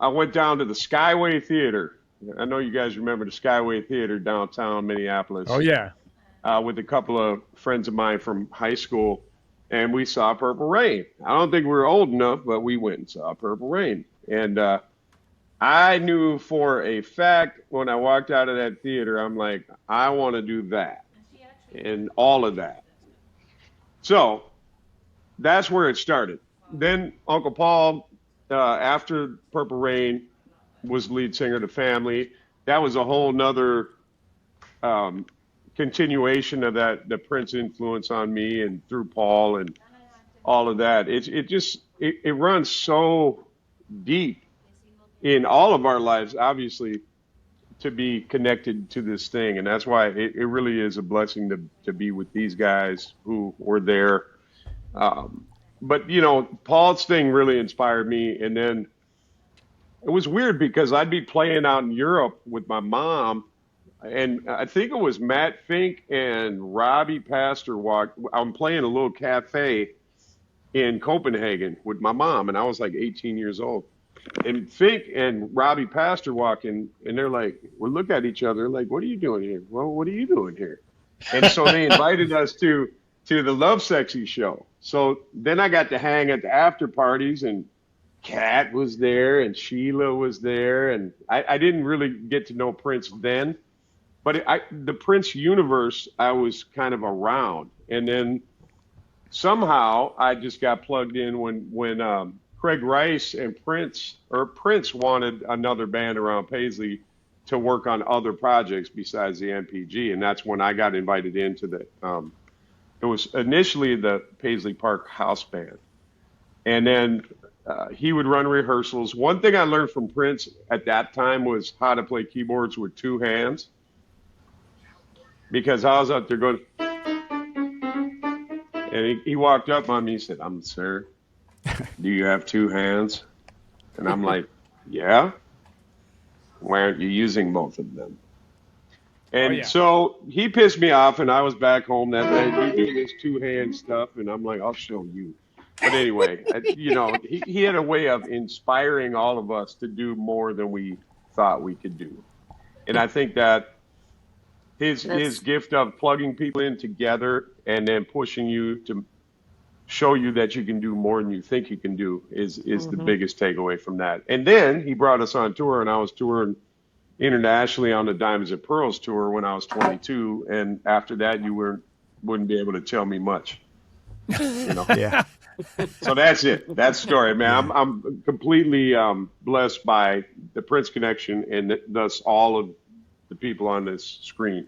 I went down to the Skyway Theater. I know you guys remember the Skyway Theater downtown Oh Minneapolis, yeah. with a couple of friends of mine from high school, and we saw Purple Rain. I don't think we were old enough, but we went and saw Purple Rain. And I knew for a fact when I walked out of that theater, I'm like, I want to do that and all of that. So that's where it started. Then Uncle Paul, after Purple Rain, was lead singer of the Family. That was a whole nother um, continuation of that, the Prince influence on me and through Paul and all of that. It runs so deep in all of our lives, obviously, to be connected to this thing. And that's why it really is a blessing to be with these guys who were there. Um, but, Paul's thing really inspired me. And then it was weird because I'd be playing out in Europe with my mom. And I think it was Matt Fink and Robbie Pastor walked. I'm playing a little cafe in Copenhagen with my mom, and I was like 18 years old. And Fink and Robbie Pastor walk in, and they're like, we look at each other like, "What are you doing here?" Well, what are you doing here? And so they invited us to the Love Sexy show. So then I got to hang at the after parties, and Kat was there, and Sheila was there, and I didn't really get to know Prince then, but the Prince universe I was kind of around, and then somehow I just got plugged in when Craig Rice and Prince wanted another band around Paisley to work on other projects besides the MPG, and that's when I got invited into the. It was initially the Paisley Park house band, and then he would run rehearsals. One thing I learned from Prince at that time was how to play keyboards with two hands, because I was out there going, and he walked up on me and said, Sir, do you have two hands?" And I'm like, "Yeah. Why aren't you using both of them?" Oh And yeah. so he pissed me off, and I was back home that night doing this two-hand stuff, and I'm like, "I'll show you." But anyway, he had a way of inspiring all of us to do more than we thought we could do. And I think that his That's gift of plugging people in together and then pushing you to show you that you can do more than you think you can do is the hmm biggest takeaway from that. And then he brought us on tour, and I was touring internationally on the Diamonds and Pearls tour when I was 22. And after that, wouldn't be able to tell me much, you know. Yeah. So that's it. That's the story, man. Yeah. I'm completely blessed by the Prince connection, and thus all of the people on this screen.